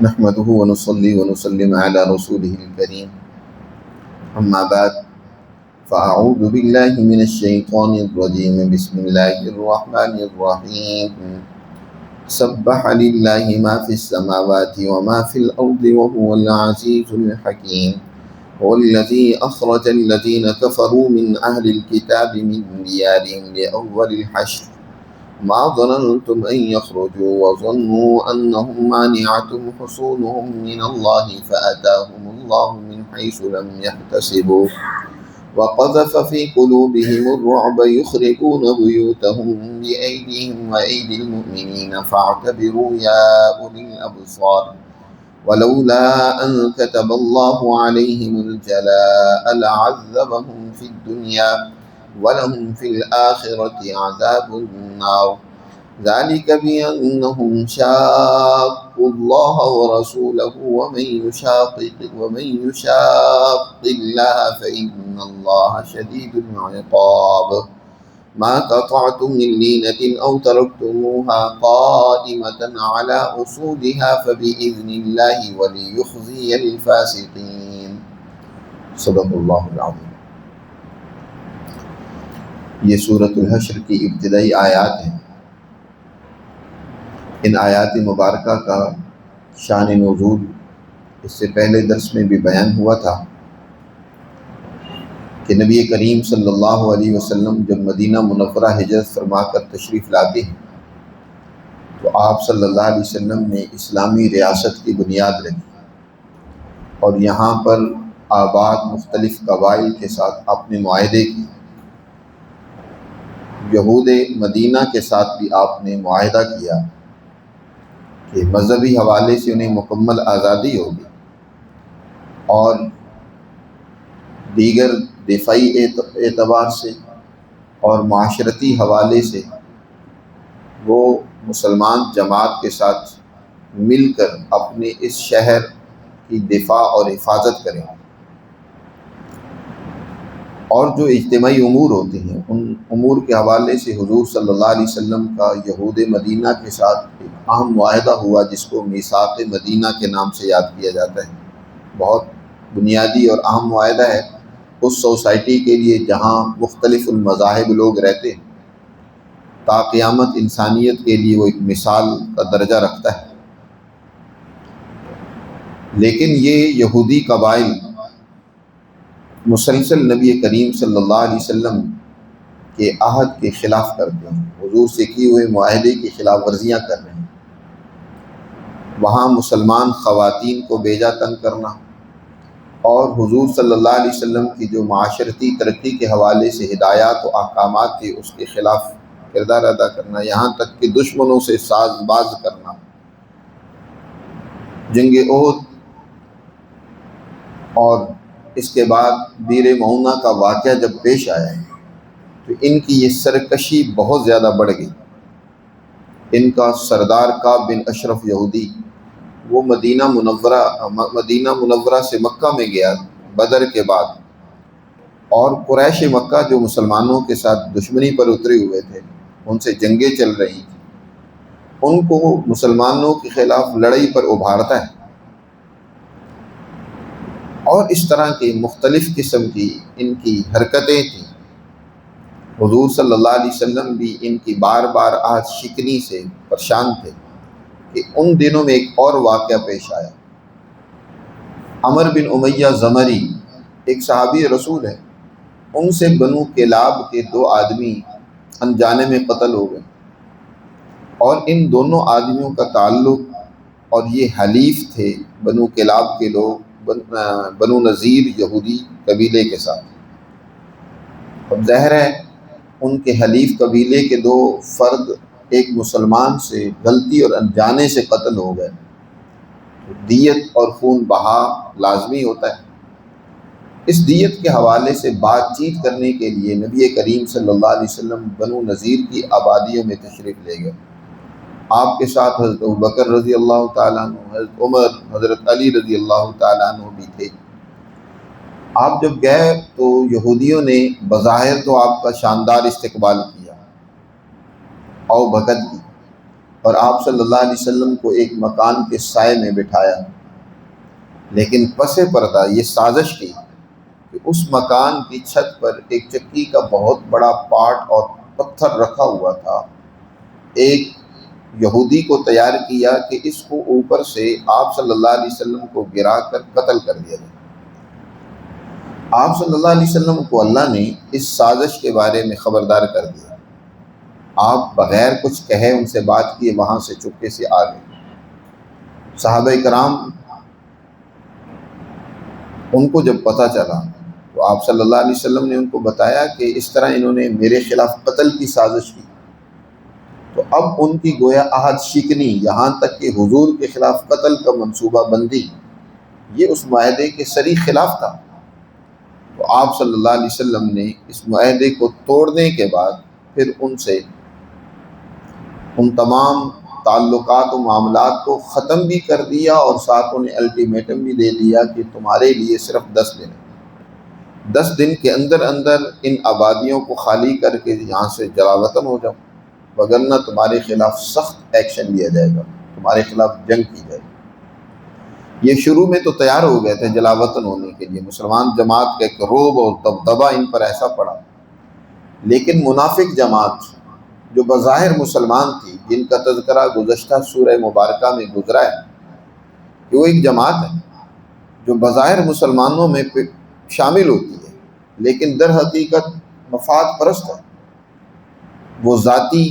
نحمده ونصلي ونسلم على رسوله الكريم أما بعد فأعوذ بالله من الشيطان الرجيم بسم الله الرحمن الرحيم سبح لله ما في السماوات وما في الأرض وهو العزيز الحكيم هو الذي أخرج الذين كفروا من أهل الكتاب من ديارهم لأول الحشر ما ظننتم أن يخرجوا وظنوا أنهم مانعتهم حصونهم من الله فأتاهم الله من حيث لم يحتسبوا وقذف في قلوبهم الرعب يخربون بيوتهم بأيديهم وأيدي المؤمنين فاعتبروا يا أولي الأبصار ولولا أن كتب الله عليهم الجلاء لعذبهم في الدنيا ولهم في الآخرة عذاب النار ذلك بأنهم شاقوا الله ورسوله ومن يشاق الله فإن الله شديد العقاب ما قطعتم من لينة أو تركتموها قائمة على أصولها فبإذن الله وليخزي الفاسقين صدق اللہ العظیم۔ یہ سورۃ الحشر کی ابتدائی آیات ہیں۔ ان آیات مبارکہ کا شان نزول اس سے پہلے درس میں بھی بیان ہوا تھا کہ نبی کریم صلی اللہ علیہ وسلم جب مدینہ منورہ ہجرت فرما کر تشریف لاتے ہیں تو آپ صلی اللہ علیہ وسلم نے اسلامی ریاست کی بنیاد رکھی اور یہاں پر آباد مختلف قبائل کے ساتھ اپنے معاہدے کی۔ یہود مدینہ کے ساتھ بھی آپ نے معاہدہ کیا کہ مذہبی حوالے سے انہیں مکمل آزادی ہوگی اور دیگر دفاعی اعتبار سے اور معاشرتی حوالے سے وہ مسلمان جماعت کے ساتھ مل کر اپنے اس شہر کی دفاع اور حفاظت کریں، اور جو اجتماعی امور ہوتے ہیں ان امور کے حوالے سے حضور صلی اللہ علیہ وسلم کا یہود مدینہ کے ساتھ ایک اہم معاہدہ ہوا جس کو میثاق مدینہ کے نام سے یاد کیا جاتا ہے۔ بہت بنیادی اور اہم معاہدہ ہے اس سوسائٹی کے لیے جہاں مختلف المذاہب لوگ رہتے ہیں، تا قیامت انسانیت کے لیے وہ ایک مثال کا درجہ رکھتا ہے۔ لیکن یہ یہودی قبائل مسلسل نبی کریم صلی اللہ علیہ وسلم کے عہد کے خلاف کرتے ہیں، حضور سے کیے ہوئے معاہدے کی خلاف ورزیاں کر رہے ہیں۔ وہاں مسلمان خواتین کو بیجا تنگ کرنا اور حضور صلی اللہ علیہ وسلم کی جو معاشرتی ترقی کے حوالے سے ہدایات و احکامات تھے اس کے خلاف کردار ادا کرنا، یہاں تک کہ دشمنوں سے ساز باز کرنا۔ جنگ احد اور اس کے بعد بیر معونہ کا واقعہ جب پیش آیا ہے تو ان کی یہ سرکشی بہت زیادہ بڑھ گئی۔ ان کا سردار کعب بن اشرف یہودی وہ مدینہ منورہ سے مکہ میں گیا بدر کے بعد، اور قریش مکہ جو مسلمانوں کے ساتھ دشمنی پر اترے ہوئے تھے، ان سے جنگیں چل رہی تھیں، ان کو مسلمانوں کے خلاف لڑائی پر ابھارتا ہے، اور اس طرح کی مختلف قسم کی ان کی حرکتیں تھیں۔ حضور صلی اللہ علیہ وسلم بھی ان کی بار بار عہد شکنی سے پریشان تھے کہ ان دنوں میں ایک اور واقعہ پیش آیا۔ عمر بن امیہ زمری ایک صحابی رسول ہے، ان سے بنو کلاب کے 2 آدمی انجانے میں قتل ہو گئے، اور ان دونوں آدمیوں کا تعلق اور یہ حلیف تھے بنو کلاب کے لوگ بنو نذیر یہودی قبیلے کے ساتھ۔ اب ظاہر ہے ان کے حلیف قبیلے کے 2 فرد ایک مسلمان سے غلطی اور انجانے سے قتل ہو گئے، دیت اور خون بہا لازمی ہوتا ہے۔ اس دیت کے حوالے سے بات چیت کرنے کے لیے نبی کریم صلی اللہ علیہ وسلم بنو نذیر کی آبادیوں میں تشریف لے گئے۔ آپ کے ساتھ حضرت ابوبکر رضی اللہ تعالیٰ عنہ، حضرت عمر، حضرت علی رضی اللہ تعالیٰ عنہ بھی تھے۔ آپ جب گئے تو یہودیوں نے بظاہر تو آپ کا شاندار استقبال کیا، او بھگت کی، اور آپ صلی اللہ علیہ وسلم کو ایک مکان کے سائے میں بٹھایا، لیکن پس پردہ یہ سازش کی کہ اس مکان کی چھت پر ایک چکی کا بہت بڑا پاٹ اور پتھر رکھا ہوا تھا، ایک یہودی کو تیار کیا کہ اس کو اوپر سے آپ صلی اللہ علیہ وسلم کو گرا کر قتل کر دیا جائے۔ آپ صلی اللہ علیہ وسلم کو اللہ نے اس سازش کے بارے میں خبردار کر دیا۔ آپ بغیر کچھ کہے ان سے بات کیے وہاں سے چپکے سے آ گئے۔ صحابہ کرام ان کو جب پتہ چلا تو آپ صلی اللہ علیہ وسلم نے ان کو بتایا کہ اس طرح انہوں نے میرے خلاف قتل کی سازش کی۔ تو اب ان کی گویا عہد شکنی، یہاں تک کہ حضور کے خلاف قتل کا منصوبہ بندی، یہ اس معاہدے کے صریح خلاف تھا۔ تو آپ صلی اللہ علیہ وسلم نے اس معاہدے کو توڑنے کے بعد پھر ان سے ان تمام تعلقات و معاملات کو ختم بھی کر دیا، اور ساتھ انہیں الٹیمیٹم بھی دے دیا کہ تمہارے لیے صرف 10 دن ہے، 10 دن کے اندر اندر ان آبادیوں کو خالی کر کے یہاں سے جلا وطن ہو جاؤ، وگرنہ تمہارے خلاف سخت ایکشن لیا جائے گا، تمہارے خلاف جنگ کی جائے گی۔ یہ شروع میں تو تیار ہو گئے تھے جلا وطن ہونے کے لیے، مسلمان جماعت کا ایک رعب اور دبدبہ ان پر ایسا پڑا، لیکن منافق جماعت جو بظاہر مسلمان تھی، جن کا تذکرہ گزشتہ سورہ مبارکہ میں گزرا ہے کہ وہ ایک جماعت ہے جو بظاہر مسلمانوں میں شامل ہوتی ہے لیکن در حقیقت مفاد پرست ہے، وہ ذاتی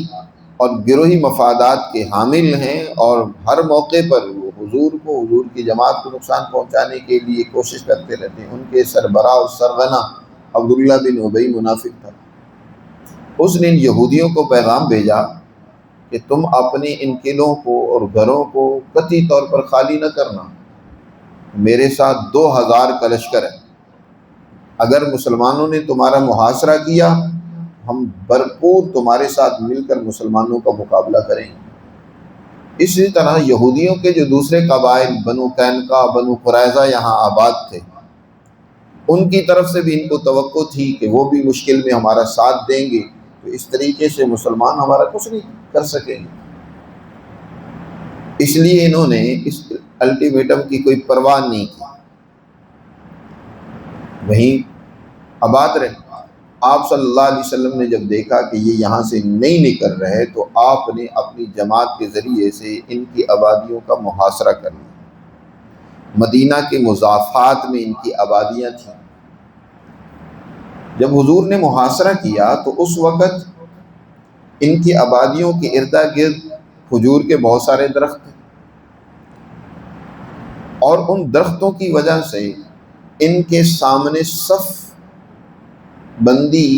اور گروہی مفادات کے حامل ہیں، اور ہر موقع پر وہ حضور کی جماعت کو نقصان پہنچانے کے لیے کوشش کرتے رہتے ہیں۔ ان کے سربراہ اور سرغنہ عبداللہ بن ابی منافق تھا۔ اس نے ان یہودیوں کو پیغام بھیجا کہ تم اپنے ان قلعوں کو اور گھروں کو قطعی طور پر خالی نہ کرنا، میرے ساتھ 2000 کا لشکر ہے، اگر مسلمانوں نے تمہارا محاصرہ کیا ہم بھرپور تمہارے ساتھ مل کر مسلمانوں کا مقابلہ کریں گے۔ اسی طرح یہودیوں کے جو دوسرے قبائل بنو قینقاع، بنو قریظہ یہاں آباد تھے، ان کی طرف سے بھی ان کو توقع تھی کہ وہ بھی مشکل میں ہمارا ساتھ دیں گے، تو اس طریقے سے مسلمان ہمارا کچھ نہیں کر سکیں گے۔ اس لیے انہوں نے اس الٹیمیٹم کی کوئی پرواہ نہیں کی، وہیں آباد رہے۔ آپ صلی اللہ علیہ وسلم نے جب دیکھا کہ یہ یہاں سے نہیں نکل رہے تو آپ نے اپنی جماعت کے ذریعے سے ان کی آبادیوں کا محاصرہ کر لیا۔ مدینہ کے مضافات میں ان کی آبادیاں تھیں۔ جب حضور نے محاصرہ کیا تو اس وقت ان کی آبادیوں کے ارد گرد کھجور کے بہت سارے درخت تھے، اور ان درختوں کی وجہ سے ان کے سامنے صف بندی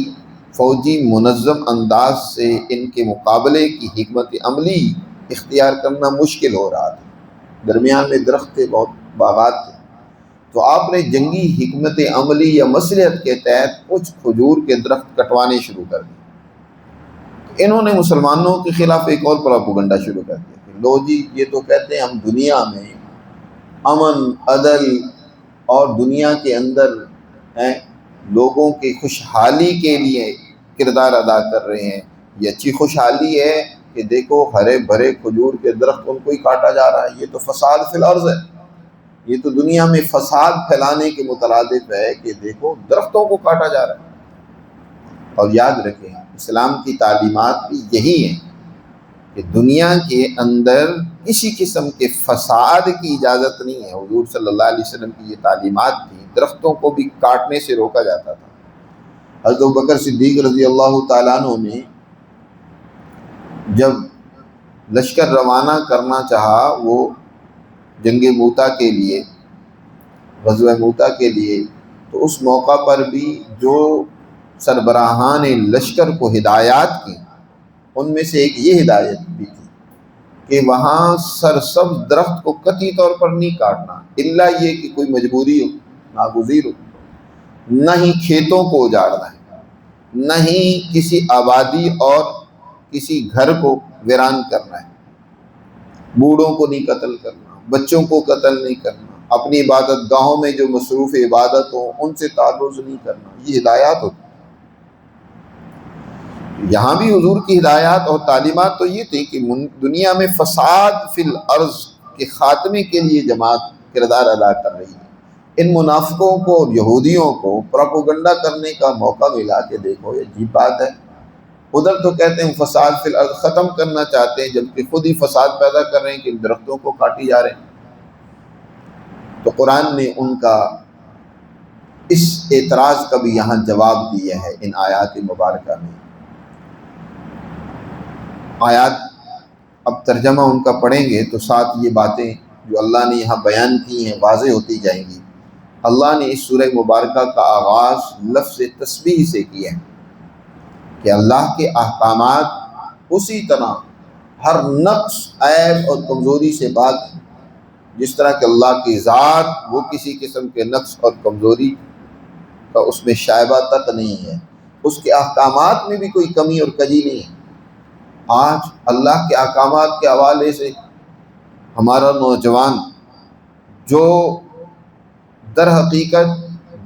فوجی منظم انداز سے ان کے مقابلے کی حکمت عملی اختیار کرنا مشکل ہو رہا تھا۔ درمیان میں درخت تھے، بہت باغات تھے، تو آپ نے جنگی حکمت عملی یا مصلحت کے تحت کچھ کھجور کے درخت کٹوانے شروع کر دیے۔ انہوں نے مسلمانوں کے خلاف ایک اور پروپیگنڈا شروع کر دیا کہ لو جی، یہ تو کہتے ہیں ہم دنیا میں امن، عدل اور دنیا کے اندر لوگوں کی خوشحالی کے لیے کردار ادا کر رہے ہیں۔ یہ اچھی خوشحالی ہے کہ دیکھو ہرے بھرے کھجور کے درخت ان کو ہی کاٹا جا رہا ہے، یہ تو فساد فی الارض ہے، یہ تو دنیا میں فساد پھیلانے کے مترادف ہے کہ دیکھو درختوں کو کاٹا جا رہا ہے۔ اور یاد رکھیں اسلام کی تعلیمات بھی یہی ہیں کہ دنیا کے اندر کسی قسم کے فساد کی اجازت نہیں ہے۔ حضور صلی اللہ علیہ وسلم کی یہ تعلیمات تھی، درختوں کو بھی کاٹنے سے روکا جاتا تھا۔ حضرت ابوبکر صدیق رضی اللہ تعالیٰ عنہ نے جب لشکر روانہ کرنا چاہا، وہ جنگ موتا کے لیے، غزوہ موتا کے لیے، تو اس موقع پر بھی جو سربراہان لشکر کو ہدایات کی، ان میں سے ایک یہ ہدایت بھی تھی کہ وہاں سرسبز درخت کو قطعی طور پر نہیں کاٹنا، الا یہ کہ کوئی مجبوری ہو، ناگزیر ہو، نہ ہی کھیتوں کو اجاڑنا ہے، نہ ہی کسی آبادی اور کسی گھر کو ویران کرنا ہے، بوڑھوں کو نہیں قتل کرنا، بچوں کو قتل نہیں کرنا، اپنی عبادت گاہوں میں جو مصروف عبادت ہوں ان سے تعرض نہیں کرنا، یہ ہدایات ہوتی۔ یہاں بھی حضور کی ہدایات اور تعلیمات تو یہ تھی کہ دنیا میں فساد فی الارض کے خاتمے کے لیے جماعت کردار ادا کر رہی ہے۔ ان منافقوں کو اور یہودیوں کو پروپیگنڈا کرنے کا موقع ملا کہ دیکھو یہ عجیب بات ہے، ادھر تو کہتے ہیں فساد فی الارض ختم کرنا چاہتے ہیں، جبکہ خود ہی فساد پیدا کر رہے ہیں کہ درختوں کو کاٹی جا رہے ہیں۔ تو قرآن نے ان کا اس اعتراض کا بھی یہاں جواب دیا ہے ان آیات مبارکہ میں۔ آیات اب ترجمہ ان کا پڑھیں گے تو ساتھ یہ باتیں جو اللہ نے یہاں بیان کی ہیں واضح ہوتی جائیں گی۔ اللہ نے اس سورہ مبارکہ کا آغاز لفظ تسبیح سے کیا ہے کہ اللہ کے احکامات اسی طرح ہر نقص، عیب اور کمزوری سے پاک ہیں، جس طرح کہ اللہ کی ذات وہ کسی قسم کے نقص اور کمزوری کا اس میں شائبہ تک نہیں ہے، اس کے احکامات میں بھی کوئی کمی اور کجی نہیں ہے۔ آج اللہ کے احکامات کے حوالے سے ہمارا نوجوان جو در حقیقت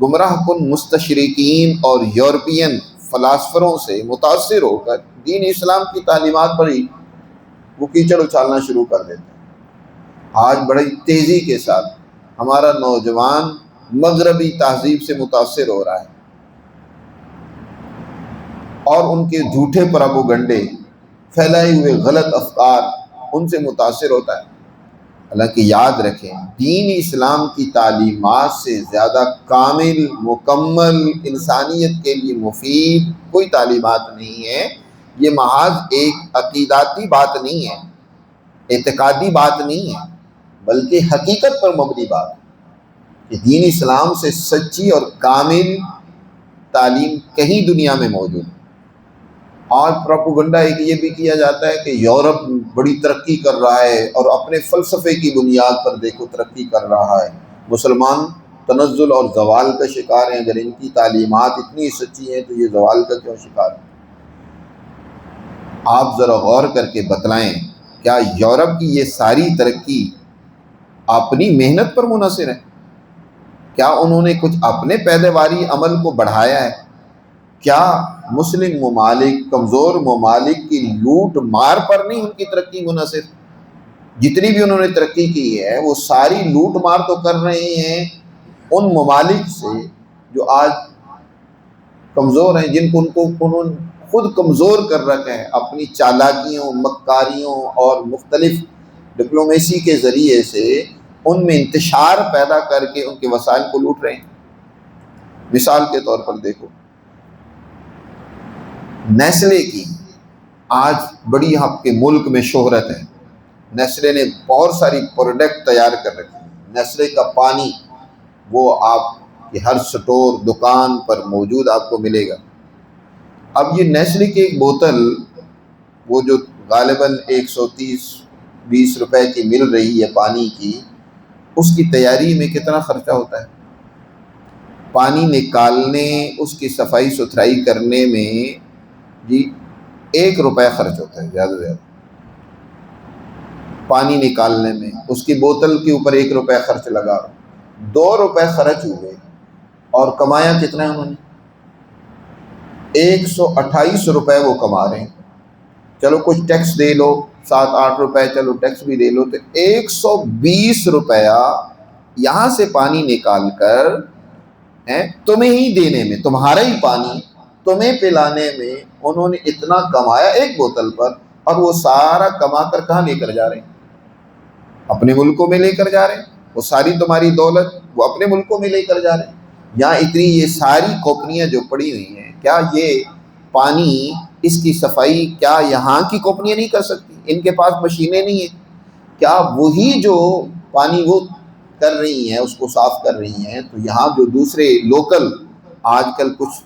گمراہ کن مستشرقین اور یورپین فلاسفروں سے متاثر ہو کر دین اسلام کی تعلیمات پر ہی وہ کیچڑ اچھالنا شروع کر دیتے ہیں، آج بڑی تیزی کے ساتھ ہمارا نوجوان مغربی تہذیب سے متاثر ہو رہا ہے اور ان کے جھوٹے پروپیگنڈے، پھیلائے ہوئے غلط افکار ان سے متاثر ہوتا ہے۔ حالانکہ یاد رکھیں دین اسلام کی تعلیمات سے زیادہ کامل، مکمل، انسانیت کے لیے مفید کوئی تعلیمات نہیں ہے۔ یہ محض ایک عقیداتی بات نہیں ہے، اعتقادی بات نہیں ہے، بلکہ حقیقت پر مبنی بات ہے کہ دین اسلام سے سچی اور کامل تعلیم کہیں دنیا میں موجود ہے۔ آج پروپیگنڈا ایک یہ بھی کیا جاتا ہے کہ یورپ بڑی ترقی کر رہا ہے اور اپنے فلسفے کی بنیاد پر دیکھو ترقی کر رہا ہے، مسلمان تنزل اور زوال کا شکار ہیں۔ اگر ان کی تعلیمات اتنی سچی ہیں تو یہ زوال کا کیوں شکار ہے؟ آپ ذرا غور کر کے بتلائیں، کیا یورپ کی یہ ساری ترقی اپنی محنت پر منحصر ہے؟ کیا انہوں نے کچھ اپنے پیداواری عمل کو بڑھایا ہے؟ کیا مسلم ممالک، کمزور ممالک کی لوٹ مار پر نہیں ان کی ترقی منحصر؟ جتنی بھی انہوں نے ترقی کی ہے وہ ساری لوٹ مار تو کر رہے ہیں ان ممالک سے جو آج کمزور ہیں، جن کو انہوں نے خود کمزور کر رکھا ہے اپنی چالاکیوں، مکاریوں اور مختلف ڈپلومیسی کے ذریعے سے ان میں انتشار پیدا کر کے ان کے وسائل کو لوٹ رہے ہیں۔ مثال کے طور پر دیکھو نیسلے کی آج بڑی آپ کے ملک میں شہرت ہے۔ نیسلے نے بہت ساری پروڈکٹ تیار کر رکھی ہیں۔ نیسلے کا پانی وہ آپ کے ہر سٹور، دکان پر موجود آپ کو ملے گا۔ اب یہ نیسلے کی ایک بوتل وہ جو غالباً 130-120 روپے کی مل رہی ہے پانی کی، اس کی تیاری میں کتنا خرچہ ہوتا ہے؟ پانی نکالنے، اس کی صفائی ستھرائی کرنے میں جی 1 روپے خرچ ہوتا ہے زیادہ سے زیادہ، پانی نکالنے میں اس کی بوتل کے اوپر 1 روپے خرچ لگا، 2 روپے خرچ ہوئے اور کمایا کتنا ہے انہوں نے؟ 128 روپے وہ کما رہے ہیں۔ چلو کچھ ٹیکس دے لو، 7-8 روپے چلو ٹیکس بھی دے لو، تو 120 روپیہ یہاں سے پانی نکال کر تمہیں ہی دینے میں، تمہارا ہی پانی تمہیں پلانے میں انہوں نے اتنا کمایا ایک بوتل پر، اور وہ سارا کما کر کہاں لے کر جا رہے ہیں؟ اپنے ملکوں میں لے کر جا رہے ہیں۔ وہ ساری تمہاری دولت وہ اپنے ملکوں میں لے کر جا رہے ہیں۔ یہاں اتنی یہ ساری کھوپڑیاں جو پڑی ہوئی ہیں، کیا یہ پانی، اس کی صفائی کیا یہاں کی کھوپڑیاں نہیں کر سکتی؟ ان کے پاس مشینیں نہیں ہیں؟ کیا وہی جو پانی وہ کر رہی ہیں اس کو صاف کر رہی ہیں، تو یہاں جو دوسرے لوکل آج کل کچھ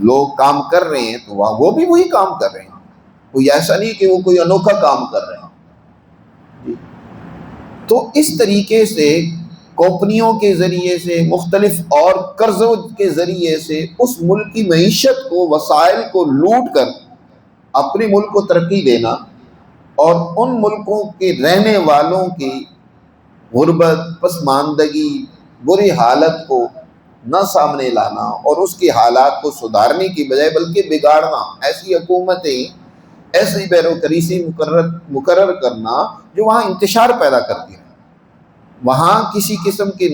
لوگ کام کر رہے ہیں تو وہ بھی وہی کام کر رہے ہیں۔ کوئی ایسا نہیں کہ وہ کوئی انوکھا کام کر رہے ہیں۔ تو اس طریقے سے کمپنیوں کے ذریعے سے، مختلف اور قرضوں کے ذریعے سے اس ملک کی معیشت کو، وسائل کو لوٹ کر اپنے ملک کو ترقی دینا، اور ان ملکوں کے رہنے والوں کی غربت، پسماندگی، بری حالت کو نہ سامنے لانا اور اس کی حالات کو سدھارنے کی بجائے بلکہ بگاڑنا، ایسی حکومتیں، ایسی بیروکریسی مقرر کرنا جو وہاں انتشار پیدا کرتی ہیں، وہاں کسی قسم کے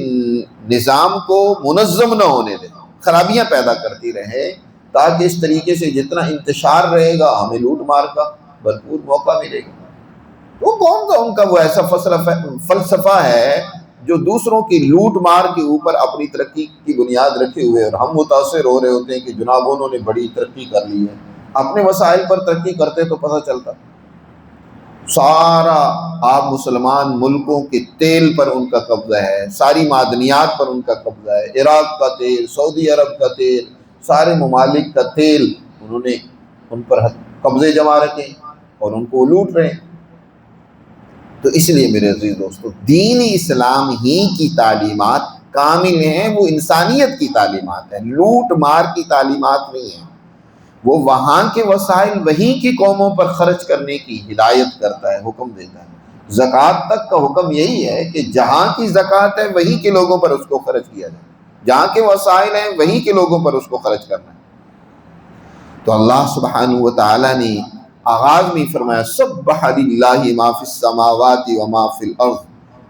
نظام کو منظم نہ ہونے دے، خرابیاں پیدا کرتی رہے، تاکہ اس طریقے سے جتنا انتشار رہے گا ہمیں لوٹ مار کا بھرپور موقع ملے گا۔ وہ کون سا ان کا وہ ایسا فلسفہ ہے جو دوسروں کی لوٹ مار کے اوپر اپنی ترقی کی بنیاد رکھے ہوئے، اور ہم متاثر ہو رہے ہوتے ہیں کہ جناب انہوں نے بڑی ترقی کر لی ہے۔ اپنے وسائل پر ترقی کرتے تو پتہ چلتا۔ سارا آپ مسلمان ملکوں کے تیل پر ان کا قبضہ ہے، ساری معدنیات پر ان کا قبضہ ہے، عراق کا تیل، سعودی عرب کا تیل، سارے ممالک کا تیل انہوں نے ان پر قبضے جما رکھے اور ان کو لوٹ رہے ہیں۔ تو اس لیے میرے عزیز دوستو، دین اسلام ہی کی تعلیمات کامل ہیں، وہ انسانیت کی تعلیمات ہیں، لوٹ مار کی تعلیمات نہیں ہیں۔ وہ وہاں کے وسائل وہیں کی قوموں پر خرچ کرنے کی ہدایت کرتا ہے، حکم دیتا ہے۔ زکوٰۃ تک کا حکم یہی ہے کہ جہاں کی زکوٰۃ ہے وہیں کے لوگوں پر اس کو خرچ کیا جائے، جہاں کے وسائل ہیں وہیں کے لوگوں پر اس کو خرچ کرنا ہے۔ تو اللہ سبحانہ و تعالیٰ نے آغاز میں فرمایا سبح للہ ما فی السماوات و ما فی الارض،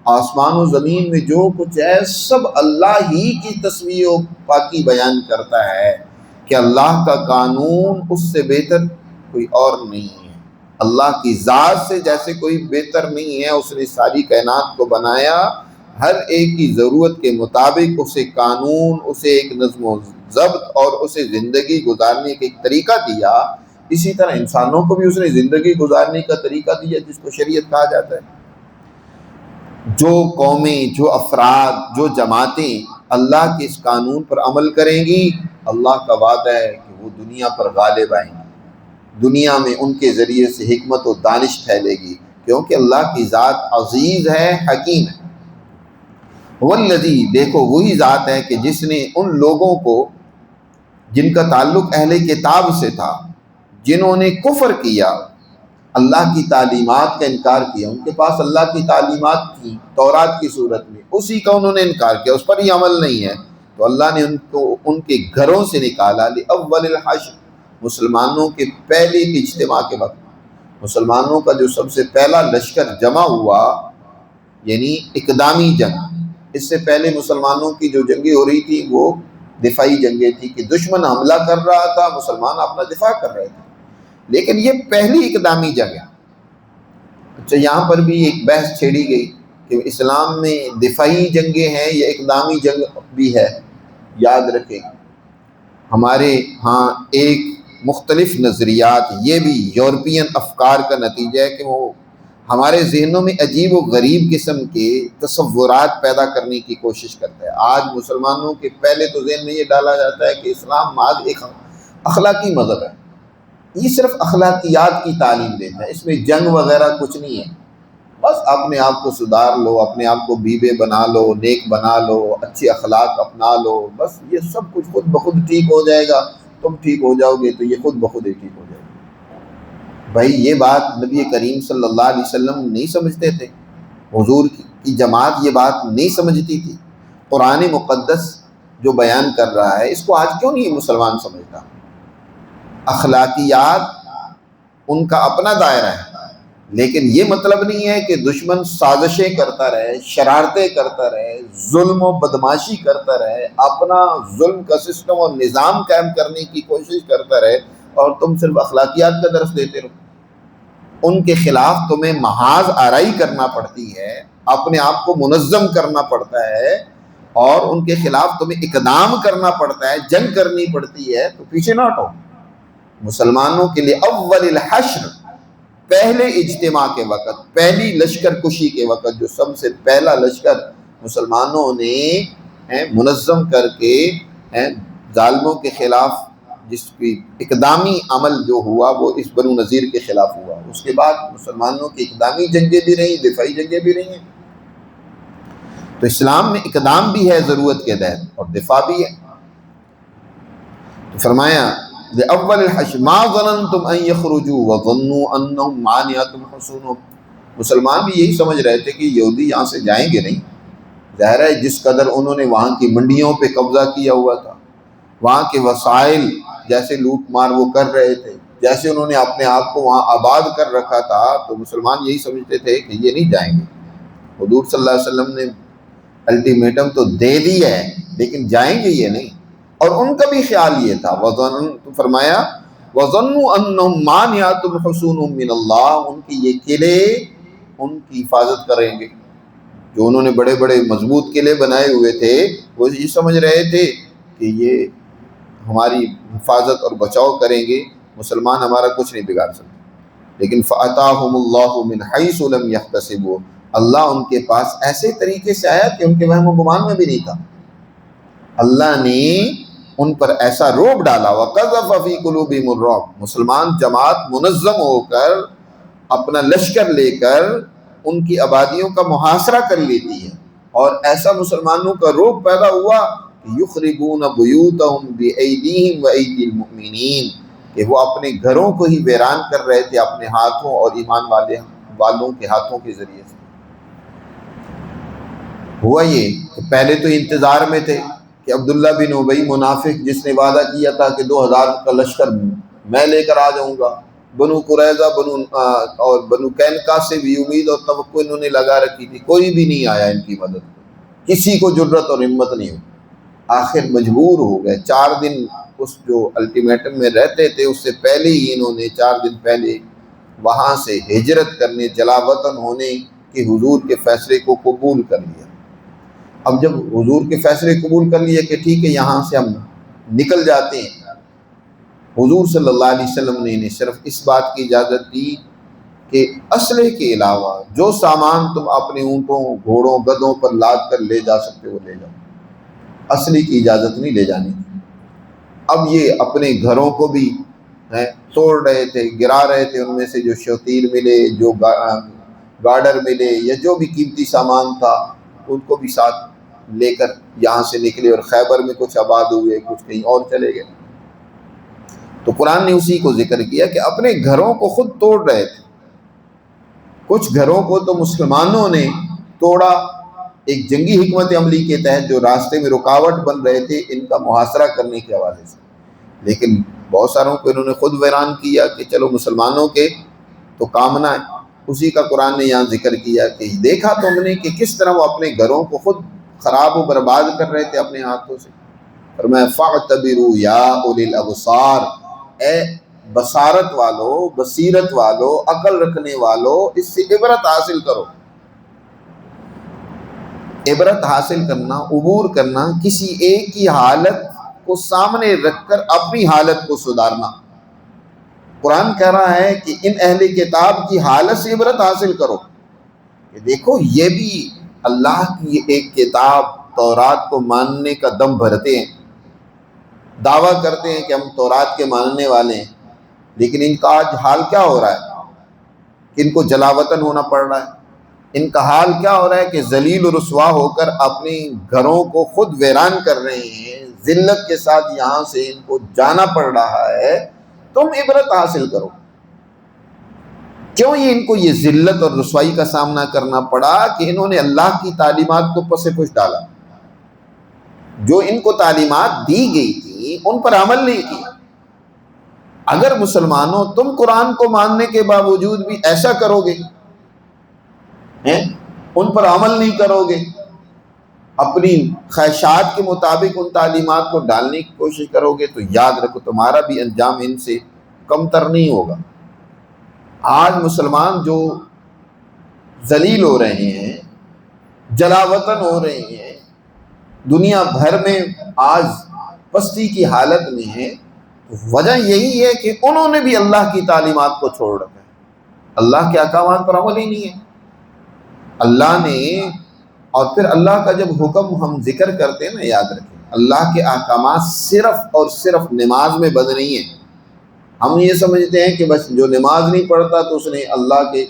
آسمان و زمین میں جو کچھ ہے سب اللہ ہی کی تسبیح و پاکی بیان کرتا ہے کہ اللہ کا قانون اس سے بہتر کوئی اور نہیں ہے، اللہ کی ذات سے جیسے کوئی بہتر نہیں ہے۔ اس نے ساری کائنات کو بنایا، ہر ایک کی ضرورت کے مطابق اسے قانون، اسے ایک نظم و ضبط اور اسے زندگی گزارنے کا ایک طریقہ دیا۔ اسی طرح انسانوں کو بھی اس نے زندگی گزارنے کا طریقہ دیا جس کو شریعت کہا جاتا ہے۔ جو قومیں، جو افراد، جو جماعتیں اللہ کے اس قانون پر عمل کریں گی، اللہ کا وعدہ ہے کہ وہ دنیا پر غالب آئیں گے، دنیا میں ان کے ذریعے سے حکمت و دانش پھیلے گی، کیونکہ اللہ کی ذات عزیز ہے، حکیم ہے۔ والذی، دیکھو وہی ذات ہے کہ جس نے ان لوگوں کو جن کا تعلق اہل کتاب سے تھا، جنہوں نے کفر کیا، اللہ کی تعلیمات کا انکار کیا، ان کے پاس اللہ کی تعلیمات تھیں تورات کی صورت میں، اسی کا انہوں نے انکار کیا، اس پر ہی عمل نہیں ہے، تو اللہ نے ان کو ان کے گھروں سے نکالا لأول الحشر، مسلمانوں کے پہلے اجتماع کے وقت، مسلمانوں کا جو سب سے پہلا لشکر جمع ہوا، یعنی اقدامی جنگ۔ اس سے پہلے مسلمانوں کی جو جنگیں ہو رہی تھی وہ دفاعی جنگیں تھی کہ دشمن حملہ کر رہا تھا، مسلمان اپنا دفاع کر رہے تھے، لیکن یہ پہلی اقدامی جنگ ہے۔ اچھا، یہاں پر بھی ایک بحث چھیڑی گئی کہ اسلام میں دفاعی جنگیں ہیں یا اقدامی جنگ بھی ہے۔ یاد رکھیں، ہمارے ہاں ایک مختلف نظریات، یہ بھی یورپین افکار کا نتیجہ ہے کہ وہ ہمارے ذہنوں میں عجیب و غریب قسم کے تصورات پیدا کرنے کی کوشش کرتا ہے۔ آج مسلمانوں کے پہلے تو ذہن میں یہ ڈالا جاتا ہے کہ اسلام محض ایک اخلاقی مذہب ہے، یہ صرف اخلاقیات کی تعلیم دیتا ہے، اس میں جنگ وغیرہ کچھ نہیں ہے، بس اپنے آپ کو سدھار لو، اپنے آپ کو بیوے بنا لو، نیک بنا لو، اچھے اخلاق اپنا لو، بس یہ سب کچھ خود بخود ٹھیک ہو جائے گا، تم ٹھیک ہو جاؤ گے تو یہ خود بخود ہی ٹھیک ہو جائے گا۔ بھائی یہ بات نبی کریم صلی اللہ علیہ وسلم نہیں سمجھتے تھے، حضور کی جماعت یہ بات نہیں سمجھتی تھی۔ قرآن مقدس جو بیان کر رہا ہے اس کو آج کیوں نہیں مسلمان سمجھتا؟ اخلاقیات ان کا اپنا دائرہ ہے، لیکن یہ مطلب نہیں ہے کہ دشمن سازشیں کرتا رہے، شرارتیں کرتا رہے، ظلم و بدماشی کرتا رہے، اپنا ظلم کا سسٹم اور نظام قائم کرنے کی کوشش کرتا رہے اور تم صرف اخلاقیات کا درس دیتے رہو۔ ان کے خلاف تمہیں محاذ آرائی کرنا پڑتی ہے، اپنے آپ کو منظم کرنا پڑتا ہے، اور ان کے خلاف تمہیں اقدام کرنا پڑتا ہے، جنگ کرنی پڑتی ہے، تو پیچھے نہ ہٹو۔ مسلمانوں کے لیے اول الحشر، پہلے اجتماع کے وقت، پہلی لشکر کشی کے وقت، جو سب سے پہلا لشکر مسلمانوں نے منظم کر کے ظالموں کے خلاف جس کی اقدامی عمل جو ہوا وہ اس بنو نذیر کے خلاف ہوا۔ اس کے بعد مسلمانوں کی اقدامی جنگیں بھی رہیں، دفاعی جنگیں بھی رہی ہیں۔ تو اسلام میں اقدام بھی ہے ضرورت کے تحت اور دفاع بھی ہے۔ تو فرمایا لأول الحشر ما ظننتم ان يخرجوا وظنوا انهم مانعتهم حصونهم، مسلمان بھی یہی سمجھ رہے تھے کہ یہودی یہاں سے جائیں گے نہیں، ظاہر ہے جس قدر انہوں نے وہاں کی منڈیوں پہ قبضہ کیا ہوا تھا، وہاں کے وسائل جیسے لوٹ مار وہ کر رہے تھے، جیسے انہوں نے اپنے آپ کو وہاں آباد کر رکھا تھا، تو مسلمان یہی سمجھتے تھے کہ یہ نہیں جائیں گے۔ حضور صلی اللہ علیہ وسلم نے الٹیمیٹم تو دے دی ہے، لیکن جائیں گے یہ نہیں۔ اور ان کا بھی خیال یہ تھا، تو فرمایا وَظَنُّوا أَنَّهُمْ مَانِعَتُهُمْ حُصُونُهُم مِّنَ اللَّهِ، ان کی یہ قلعے ان کی حفاظت کریں گے۔ جو انہوں نے بڑے بڑے مضبوط قلعے بنائے ہوئے تھے، وہ یہ سمجھ رہے تھے کہ یہ ہماری حفاظت اور بچاؤ کریں گے، مسلمان ہمارا کچھ نہیں بگاڑ سکتے۔ لیکن فَأَتَاهُمُ اللَّهُ مِنْ حَيْثُ لَمْ يَحْتَسِبُوا، اللہ ان کے پاس ایسے طریقے سے آیا کہ ان کے وہم و گمان میں بھی نہیں تھا۔ اللہ نے ان پر ایسا روب ڈالا، وَقَذَفَ فِي قُلُوبِهِمُ الرُّعْبَ، مسلمان جماعت منظم ہو کر اپنا لشکر لے کر ان کی آبادیوں کا محاصرہ کر لیتی ہے، اور ایسا مسلمانوں کا روب پیدا ہوا کہ یخربون بیوتہم بأیدیہم وأیدی المؤمنین، کہ وہ اپنے گھروں کو ہی ویران کر رہے تھے اپنے ہاتھوں اور ایمان والوں کے ہاتھوں کے ذریعے سے۔ ہوا یہ کہ پہلے تو انتظار میں تھے کہ عبداللہ بن ابی منافق جس نے وعدہ کیا تھا کہ 2000 کا لشکر میں لے کر آ جاؤں گا، بنو قریظہ اور بنو قینقاع سے بھی امید اور توقع انہوں نے لگا رکھی تھی، کوئی بھی نہیں آیا ان کی مدد کو، کسی کو جرت اور ہمت نہیں ہوئی۔ آخر مجبور ہو گئے، 4 دن اس جو الٹیمیٹم میں رہتے تھے اس سے پہلے ہی انہوں نے 4 دن پہلے وہاں سے ہجرت کرنے، جلا وطن ہونے کے حضور کے فیصلے کو قبول کر لیا۔ اب جب حضور کے فیصلے قبول کر لیے کہ ٹھیک ہے یہاں سے ہم نکل جاتے ہیں، حضور صلی اللہ علیہ وسلم نے انہیں صرف اس بات کی اجازت دی کہ اسلحے کے علاوہ جو سامان تم اپنے اونٹوں، گھوڑوں، گدھوں پر لاد کر لے جا سکتے ہو لے جاؤ، اسلحے کی اجازت نہیں لے جانے کی۔ اب یہ اپنے گھروں کو بھی توڑ رہے تھے، گرا رہے تھے، ان میں سے جو شتیر ملے، جو گارڈر ملے، یا جو بھی قیمتی سامان تھا ان کو بھی ساتھ لے کر یہاں سے نکلے، اور خیبر میں کچھ آباد ہوئے، کچھ کہیں اور چلے گئے۔ تو قرآن نے اسی کو ذکر کیا کہ اپنے گھروں کو خود توڑ رہے تھے۔ کچھ گھروں کو تو مسلمانوں نے توڑا ایک جنگی حکمت عملی کے تحت، جو راستے میں رکاوٹ بن رہے تھے ان کا محاصرہ کرنے کے حوالے سے، لیکن بہت ساروں کو انہوں نے خود ویران کیا کہ چلو مسلمانوں کے تو کام نہ ہے۔ اسی کا قرآن نے یہاں ذکر کیا کہ دیکھا تم نے کہ کس طرح وہ اپنے گھروں کو خود خراب و برباد کر رہے تھے اپنے ہاتھوں سے۔ فرمایا فَاعْتَبِرُوا يَا أُولِي الْأَبْصَارِ، اے بصارت والو، بصیرت والو، عقل رکھنے والو، اس سے عبرت حاصل کرو۔ عبرت حاصل کرنا، عبور کرنا، کسی ایک کی حالت کو سامنے رکھ کر اپنی حالت کو سدھارنا۔ قرآن کہہ رہا ہے کہ ان اہل کتاب کی حالت سے عبرت حاصل کرو کہ دیکھو یہ بھی اللہ کی ایک کتاب تورات کو ماننے کا دم بھرتے ہیں، دعویٰ کرتے ہیں کہ ہم تورات کے ماننے والے ہیں، لیکن ان کا آج حال کیا ہو رہا ہے کہ ان کو جلا وطن ہونا پڑ رہا ہے۔ ان کا حال کیا ہو رہا ہے کہ ذلیل و رسوا ہو کر اپنے گھروں کو خود ویران کر رہے ہیں، ذلت کے ساتھ یہاں سے ان کو جانا پڑ رہا ہے۔ تم عبرت حاصل کرو، کیوں ان کو یہ ذلت اور رسوائی کا سامنا کرنا پڑا کہ انہوں نے اللہ کی تعلیمات کو پس پش ڈالا، جو ان کو تعلیمات دی گئی تھی ان پر عمل نہیں کیا۔ اگر مسلمانوں تم قرآن کو ماننے کے باوجود بھی ایسا کرو گے، ان پر عمل نہیں کرو گے، اپنی خواہشات کے مطابق ان تعلیمات کو ڈالنے کی کوشش کرو گے، تو یاد رکھو تمہارا بھی انجام ان سے کمتر نہیں ہوگا۔ آج مسلمان جو ذلیل ہو رہے ہیں، جلا وطن ہو رہے ہیں، دنیا بھر میں آج پستی کی حالت میں ہے، وجہ یہی ہے کہ انہوں نے بھی اللہ کی تعلیمات کو چھوڑ رکھا ہے، اللہ کے احکامات پر عمل ہی نہیں ہے۔ اللہ نے، اور پھر اللہ کا جب حکم ہم ذکر کرتے ہیں نا، یاد رکھیں اللہ کے احکامات صرف اور صرف نماز میں بند نہیں ہیں۔ ہم یہ سمجھتے ہیں کہ بس جو نماز نہیں پڑھتا تو اس نے اللہ کے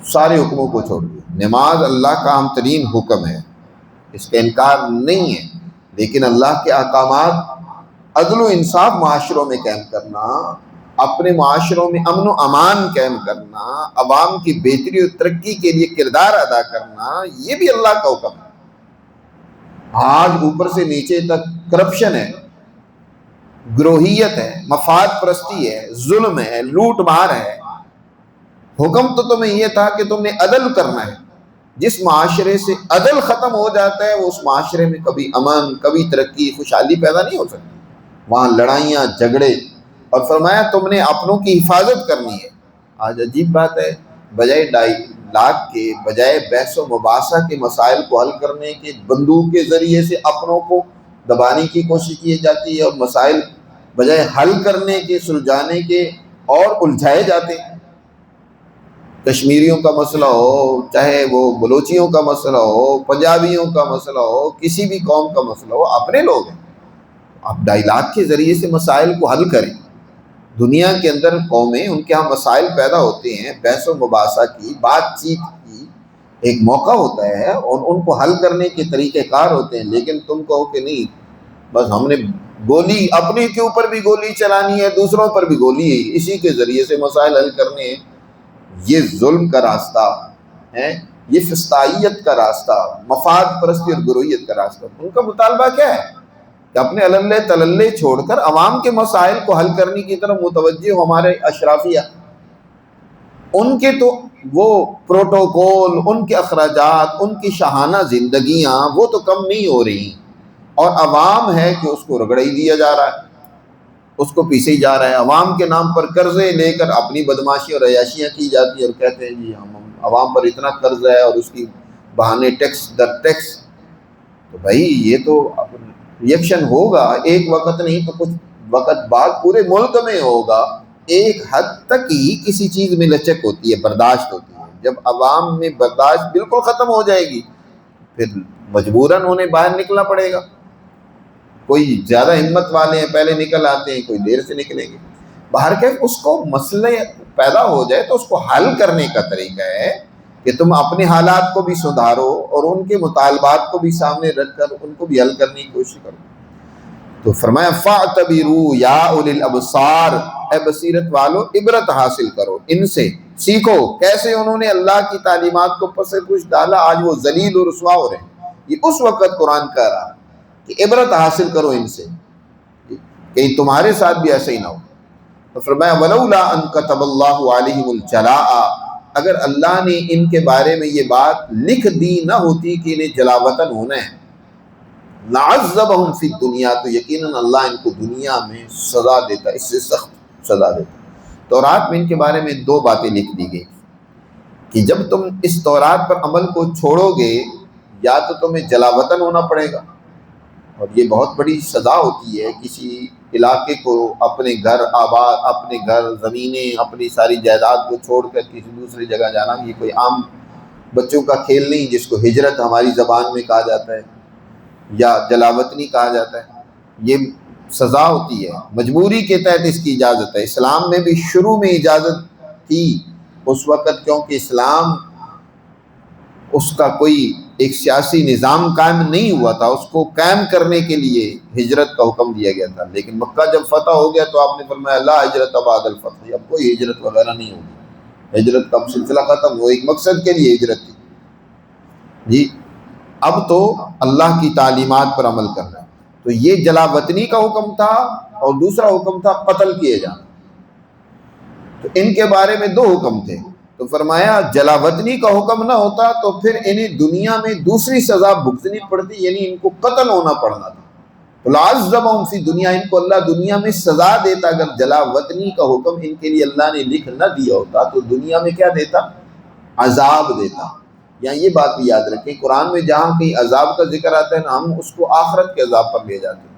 سارے حکموں کو چھوڑ دیا۔ نماز اللہ کا اہم ترین حکم ہے، اس کا انکار نہیں ہے، لیکن اللہ کے احکامات، عدل و انصاف معاشروں میں قائم کرنا، اپنے معاشروں میں امن و امان قائم کرنا، عوام کی بہتری اور ترقی کے لیے کردار ادا کرنا، یہ بھی اللہ کا حکم ہے۔ آج اوپر سے نیچے تک کرپشن ہے، گروہیت ہے، مفاد پرستی ہے، ظلم ہے، لوٹ مار ہے۔ حکم تو تمہیں یہ تھا کہ تم نے عدل کرنا ہے۔ جس معاشرے سے عدل ختم ہو جاتا ہے وہ اس معاشرے میں کبھی امن، کبھی ترقی، خوشحالی پیدا نہیں ہو سکتی، وہاں لڑائیاں، جھگڑے۔ اور فرمایا تم نے اپنوں کی حفاظت کرنی ہے۔ آج عجیب بات ہے، بجائے لاکھ کے، بجائے بحث و مباحثہ کے مسائل کو حل کرنے کے، بندوق کے ذریعے سے اپنوں کو دبانے کی کوشش کی جاتی ہے، اور مسائل بجائے حل کرنے کے، سلجھانے کے، اور الجھائے جاتے ہیں۔ کشمیریوں کا مسئلہ ہو، چاہے وہ بلوچیوں کا مسئلہ ہو، پنجابیوں کا مسئلہ ہو، کسی بھی قوم کا مسئلہ ہو، اپنے لوگ ہیں، آپ ڈائیلاگ کے ذریعے سے مسائل کو حل کریں۔ دنیا کے اندر قومیں، ان کے ہاں مسائل پیدا ہوتے ہیں، بحث و مباحثہ کی، بات چیت کی ایک موقع ہوتا ہے، اور ان کو حل کرنے کے طریقہ کار ہوتے ہیں۔ لیکن تم کہو کہ نہیں، بس ہم نے گولی، اپنے کے اوپر بھی گولی چلانی ہے، دوسروں پر بھی گولی ہے، اسی کے ذریعے سے مسائل حل کرنے ہیں۔ یہ ظلم کا راستہ ہے، یہ فسطائیت کا راستہ، مفاد پرستی اور گروہیت کا راستہ۔ ان کا مطالبہ کیا ہے کہ اپنے اللے تللے چھوڑ کر عوام کے مسائل کو حل کرنے کی طرف متوجہ ہو۔ ہمارے اشرافیہ، ان کے تو وہ پروٹوکول، ان کے اخراجات، ان کی شاہانہ زندگیاں وہ تو کم نہیں ہو رہی، اور عوام ہے کہ اس کو رگڑ ہی دیا جا رہا ہے، اس کو پیسے ہی جا رہا ہے۔ عوام کے نام پر قرضے لے کر اپنی بدماشی اور عیاشیاں کی جاتی ہے، اور کہتے ہیں جی ہم عوام پر اتنا قرض ہے، اور اس کی بہانے ٹیکس در ٹیکس۔ تو بھائی یہ تو ریئیکشن ہوگا، ایک وقت نہیں تو کچھ وقت بعد پورے ملک میں ہوگا۔ ایک حد تک ہی کسی چیز میں لچک ہوتی ہے، برداشت ہوتی ہے۔ جب عوام میں برداشت بالکل ختم ہو جائے گی، پھر مجبوراً انہیں باہر نکلنا پڑے گا۔ کوئی زیادہ ہمت والے ہیں پہلے نکل آتے ہیں، کوئی دیر سے نکلیں گے۔ باہر کے اس کو مسئلے پیدا ہو جائے تو اس کو حل کرنے کا طریقہ ہے کہ تم اپنے حالات کو بھی سدھارو، اور ان کے مطالبات کو بھی سامنے رکھ کر ان کو بھی حل کرنے کی کوشش کرو۔ تو فرمایا فَاعْتَبِرُوا یا اولی الابصار، اے بصیرت والو عبرت حاصل کرو، ان سے سیکھو کیسے انہوں نے اللہ کی تعلیمات کو پس پش ڈالا، آج وہ ذلیل و رسوا ہو رہے ہیں۔ یہ اس وقت قرآن کہہ رہا کہ عبرت حاصل کرو ان سے، کہیں تمہارے ساتھ بھی ایسا ہی نہ ہو۔ تو فرمایا وَلَوْلَا أَن كَتَبَ اللَّهُ عَلَيْهِمُ الْجَلَاءَ، اگر اللہ نے ان کے بارے میں یہ بات لکھ دی نہ ہوتی کہ انہیں جلاوطن ہونا ہے، لَعَذَّبَهُمْ فِي الدُّنْيَا، تو یقیناً اللہ ان کو دنیا میں سزا دیتا، اس سے سخت سزا دیتا۔ تورات میں ان کے بارے میں دو باتیں لکھ دی گئی کہ جب تم اس تورات پر عمل کو چھوڑو گے، یا تو تمہیں جلاوطن ہونا پڑے گا، اور یہ بہت بڑی سزا ہوتی ہے کسی علاقے کو اپنے گھر آباد، اپنے گھر، زمینیں، اپنی ساری جائیداد کو چھوڑ کر کسی دوسری جگہ جانا۔ یہ کوئی عام بچوں کا کھیل نہیں جس کو ہجرت ہماری زبان میں کہا جاتا ہے یا جلاوطنی کہا جاتا ہے۔ یہ سزا ہوتی ہے، مجبوری کے تحت اس کی اجازت ہے۔ اسلام میں بھی شروع میں اجازت تھی اس وقت، کیونکہ اسلام اس کا کوئی ایک سیاسی نظام قائم نہیں ہوا تھا، اس کو قائم کرنے کے لیے ہجرت کا حکم دیا گیا تھا۔ لیکن مکہ جب فتح ہو گیا تو آپ نے فرمایا لا ہجرت بعد الفتح، اب کوئی ہجرت وغیرہ نہیں ہوگی، ہجرت کا سلسلہ ختم، وہ ایک مقصد کے لیے ہجرت تھی جی۔ اب تو اللہ کی تعلیمات پر عمل کرنا ہے۔ تو یہ جلا وطنی کا حکم تھا، اور دوسرا حکم تھا قتل کیے جانا۔ تو ان کے بارے میں دو حکم تھے۔ تو فرمایا جلا وطنی کا حکم نہ ہوتا تو پھر انہیں دنیا میں دوسری سزا بھگتنی پڑتی، یعنی ان کو قتل ہونا پڑنا تھا۔ لَعَذَّبَهُمْ فِي الدُّنْيَا، ان کو اللہ دنیا میں سزا دیتا۔ اگر جلا وطنی کا حکم ان کے لیے اللہ نے لکھ نہ دیا ہوتا تو دنیا میں کیا دیتا؟ عذاب دیتا۔ یا یہ بات بھی یاد رکھیں، قرآن میں جہاں کہیں عذاب کا ذکر آتا ہے نا، ہم اس کو آخرت کے عذاب پر لے جاتے ہیں۔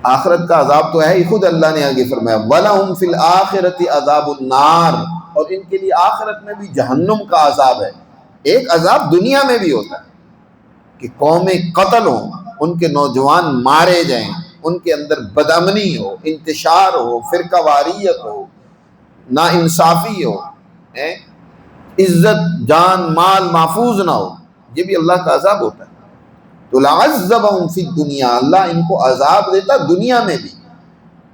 آخرت کا عذاب تو ہے ہی، خود اللہ نے آگے فرمایا وَلَهُمْ فِي الْآخِرَةِ عَذَابُ النَّارِ، اور ان کے لیے آخرت میں بھی جہنم کا عذاب ہے۔ ایک عذاب دنیا میں بھی ہوتا ہے کہ قومیں قتل ہوں، ان کے نوجوان مارے جائیں، ان کے اندر بدامنی ہو، انتشار ہو، فرقہ واریت ہو، ناانصافی ہو، عزت جان مال محفوظ نہ ہو، یہ بھی اللہ کا عذاب ہوتا ہے۔ تو لَعَذَّبَهُمْ فِي الدُّنْيَا، اللہ ان کو عذاب دیتا دنیا میں بھی۔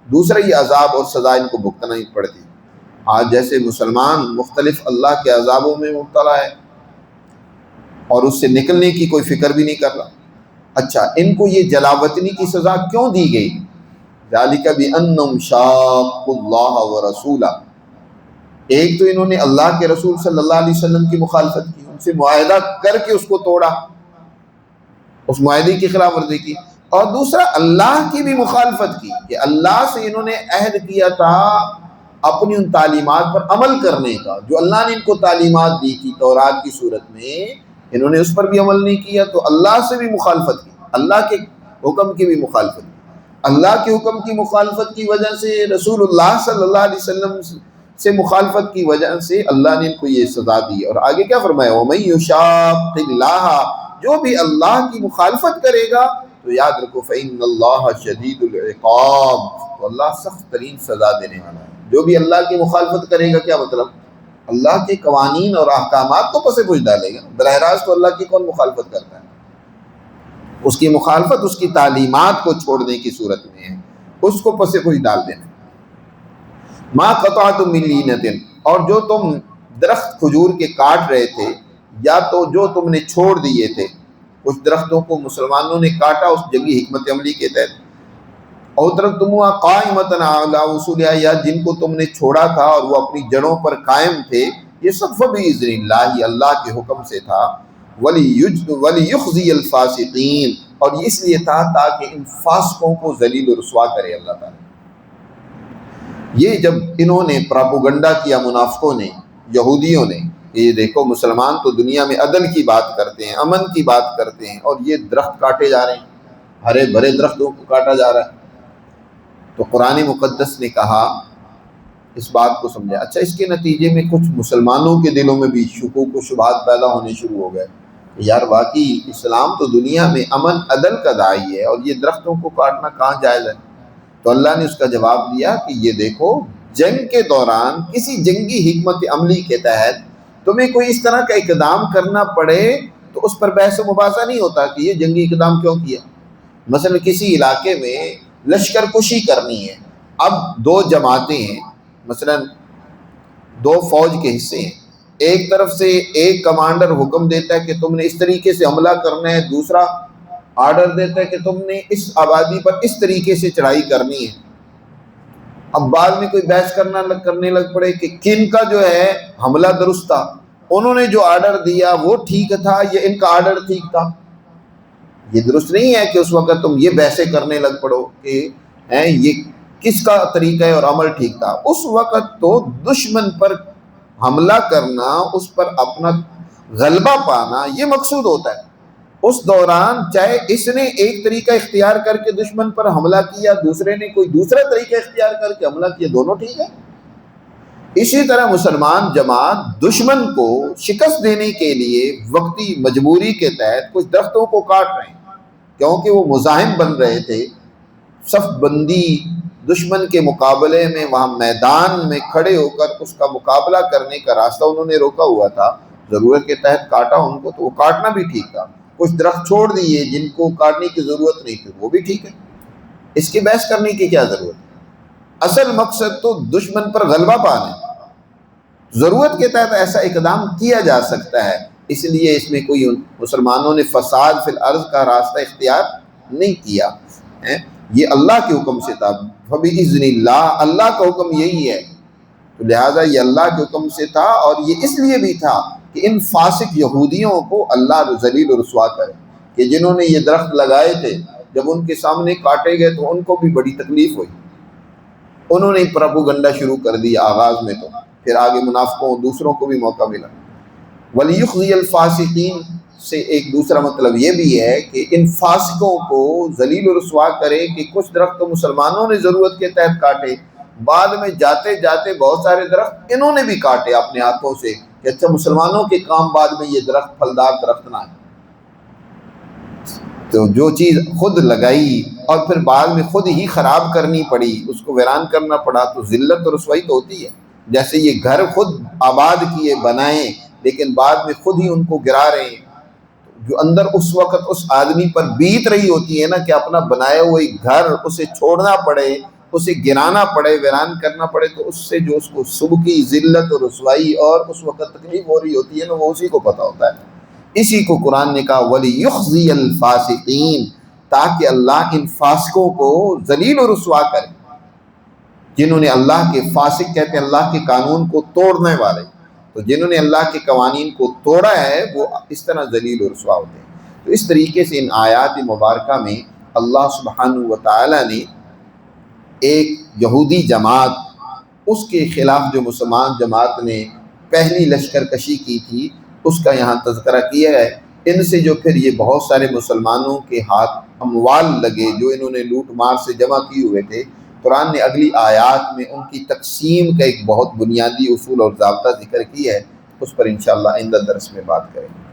دوسرا یہ عذاب اور سزا ان کو بھگتنا ہی پڑتی۔ آج جیسے مسلمان مختلف اللہ کے عذابوں میں مبتلا ہے اور اس سے نکلنے کی کوئی فکر بھی نہیں کر رہا۔ اچھا، ان کو یہ جلاوطنی کی سزا کیوں دی گئی؟ ذالک بأنہم شاقوا اللہ ورسولہ، ایک تو انہوں نے اللہ کے رسول صلی اللہ علیہ وسلم کی مخالفت کی، ان سے معاہدہ کر کے اس کو توڑا، اس معاہدے کی خلاف ورزی کی، اور دوسرا اللہ کی بھی مخالفت کی کہ اللہ سے انہوں نے عہد کیا تھا اپنی ان تعلیمات پر عمل کرنے کا، جو اللہ نے ان کو تعلیمات دی تھی تورات کی صورت میں، انہوں نے اس پر بھی عمل نہیں کیا تو اللہ سے بھی مخالفت کی، اللہ کے حکم کی بھی مخالفت کی۔ اللہ کے حکم کی مخالفت کی وجہ سے، رسول اللہ صلی اللہ علیہ وسلم سے مخالفت کی وجہ سے اللہ نے ان کو یہ سزا دی۔ اور آگے کیا فرمایا؟ وَمَن يُشَاقِّ اللَّهَ، جو بھی اللہ کی مخالفت کرے گا تو یاد رکھو فَإِنَّ اللَّهَ شَدِيدُ الْعِقَابِ، تو اللہ سخت ترین سزا دینے والا ہے۔ جو بھی اللہ کی مخالفت کرے گا، کیا مطلب؟ اللہ کے قوانین اور احکامات کو پس پوچھ ڈالے گا۔ براہ راست تو اللہ کی کون مخالفت کرتا ہے؟ اس کی مخالفت اس کی تعلیمات کو چھوڑنے کی صورت میں ہے، اس کو پس پوچھ ڈال دینا۔ ما قطعتم من لینۃ، اور جو تم درخت کھجور کے کاٹ رہے تھے، یا تو جو تم نے چھوڑ دیے تھے، کچھ درختوں کو مسلمانوں نے کاٹا اس جنگی حکمت عملی کے تحت، اور ترکتموہا قائمۃ علی اصولہا، یا جن کو تم نے چھوڑا تھا اور وہ اپنی جڑوں پر قائم تھے، یہ سب فبإذن اللہ، اللہ کے حکم سے تھا، ولیخزی الفاسقین، اور یہ اس لیے تھا تاکہ ان فاسقوں کو ذلیل و رسوا کرے اللہ تعالیٰ۔ یہ جب انہوں نے پراپوگنڈا کیا، منافقوں نے، یہودیوں نے، یہ دیکھو مسلمان تو دنیا میں عدل کی بات کرتے ہیں، امن کی بات کرتے ہیں، اور یہ درخت کاٹے جا رہے ہیں، ہرے بھرے درختوں کو کاٹا جا رہا ہے، تو قرآن مقدس نے کہا اس بات کو سمجھا۔ اچھا، اس کے نتیجے میں کچھ مسلمانوں کے دلوں میں بھی شکوک و شبہات پیدا ہونے شروع ہو گئے، یار واقعی اسلام تو دنیا میں امن عدل کا داعی ہے، اور یہ درختوں کو کاٹنا کہاں جائز ہے؟ تو اللہ نے اس کا جواب دیا کہ یہ دیکھو، جنگ کے دوران کسی جنگی حکمت عملی کے تحت تمہیں کوئی اس طرح کا اقدام کرنا پڑے تو اس پر بحث و مباحثہ نہیں ہوتا کہ یہ جنگی اقدام کیوں کیا۔ مثلا کسی علاقے میں لشکر کشی کرنی ہے، اب دو جماعتیں ہیں، مثلا دو فوج کے حصے ہیں، ایک طرف سے ایک کمانڈر حکم دیتا ہے کہ تم نے اس طریقے سے حملہ کرنا ہے، دوسرا آرڈر دیتا ہے کہ تم نے اس آبادی پر اس طریقے سے چڑھائی کرنی ہے۔ اب بعد میں کوئی بحث کرنے لگ پڑے کہ کن کا جو ہے حملہ درست تھا، انہوں نے جو آرڈر دیا وہ ٹھیک تھا یا ان کا آرڈر ٹھیک تھا۔ یہ درست نہیں ہے کہ اس وقت تم یہ بحثیں کرنے لگ پڑو کہ یہ کس کا طریقہ ہے اور عمل ٹھیک تھا۔ اس وقت تو دشمن پر حملہ کرنا، اس پر اپنا غلبہ پانا، یہ مقصود ہوتا ہے۔ اس دوران چاہے اس نے ایک طریقہ اختیار کر کے دشمن پر حملہ کیا، دوسرے نے کوئی دوسرا طریقہ اختیار کر کے حملہ کیا، دونوں ٹھیک ہے۔ اسی طرح مسلمان جماعت دشمن کو شکست دینے کے لیے وقتی مجبوری کے تحت کچھ درختوں کو کاٹ رہے ہیں، کیونکہ وہ مزاحم بن رہے تھے، صف بندی دشمن کے مقابلے میں وہاں میدان میں کھڑے ہو کر اس کا مقابلہ کرنے کا راستہ انہوں نے روکا ہوا تھا، ضرورت کے تحت کاٹا ان کو، تو وہ کاٹنا بھی ٹھیک تھا۔ کچھ درخت چھوڑ دیے جن کو کاٹنے کی ضرورت نہیں تھی، وہ بھی ٹھیک ہے، اس کی بحث کرنے کی کیا ضرورت ہے؟ اصل مقصد تو دشمن پر غلبہ پانا ہے، ضرورت کے تحت ایسا اقدام کیا جا سکتا ہے، اس لیے اس میں کوئی مسلمانوں نے فساد فی الارض کا راستہ اختیار نہیں کیا، یہ اللہ کے حکم سے تھا، فبإذن اللہ، اللہ کا حکم یہی ہے، تو لہٰذا یہ اللہ کے حکم سے تھا، اور یہ اس لیے بھی تھا کہ ان فاسق یہودیوں کو اللہ ذلیل و رسوا کرے، کہ جنہوں نے یہ درخت لگائے تھے جب ان کے سامنے کاٹے گئے تو ان کو بھی بڑی تکلیف ہوئی، انہوں نے پروپیگنڈا شروع کر دیا آغاز میں، تو پھر آگے منافقوں دوسروں کو بھی موقع ملا۔ وَلِيُخْزِيَ الْفَاسِقِينَ سے ایک دوسرا مطلب یہ بھی ہے کہ ان فاسقوں کو ذلیل و رسوا کرے کہ کچھ درخت تو مسلمانوں نے ضرورت کے تحت کاٹے، بعد میں جاتے جاتے بہت سارے درخت انہوں نے بھی کاٹے اپنے ہاتھوں سے، کہ اچھا مسلمانوں کے کام بعد میں یہ درخت پھلدار درخت نہ ہے، تو جو چیز خود لگائی اور پھر بعد میں خود ہی خراب کرنی پڑی، اس کو ویران کرنا پڑا، تو ذلت اور رسوائی تو ہوتی ہے۔ جیسے یہ گھر خود آباد کیے بنائیں لیکن بعد میں خود ہی ان کو گرا رہے ہیں، جو اندر اس وقت اس آدمی پر بیت رہی ہوتی ہے نا کہ اپنا بنایا ہوئے گھر اسے چھوڑنا پڑے، اسے گرانا پڑے، ویران کرنا پڑے، تو اس سے جو اس کو صبح کی ذلت اور رسوائی اور اس وقت تکلیف ہو رہی ہوتی ہے نا، وہ اسی کو پتہ ہوتا ہے۔ اسی کو قرآن نے کہا وَلِيُخْزِيَ الْفَاسِقِينَ، تاکہ اللہ ان فاسقوں کو ذلیل و رسوا کرے، جنہوں نے اللہ کے، فاسق کہتے ہیں اللہ کے قانون کو توڑنے والے، تو جنہوں نے اللہ کے قوانین کو توڑا ہے وہ اس طرح ذلیل و رسوا ہوتے ہیں۔ تو اس طریقے سے ان آیات مبارکہ میں اللہ سبحانہ و تعالی نے ایک یہودی جماعت، اس کے خلاف جو مسلمان جماعت نے پہلی لشکر کشی کی تھی، اس کا یہاں تذکرہ کیا ہے۔ ان سے جو پھر یہ بہت سارے مسلمانوں کے ہاتھ اموال لگے جو انہوں نے لوٹ مار سے جمع کیے ہوئے تھے، قرآن نے اگلی آیات میں ان کی تقسیم کا ایک بہت بنیادی اصول اور ضابطہ ذکر کی ہے، اس پر انشاءاللہ آئندہ درس میں بات کریں گے۔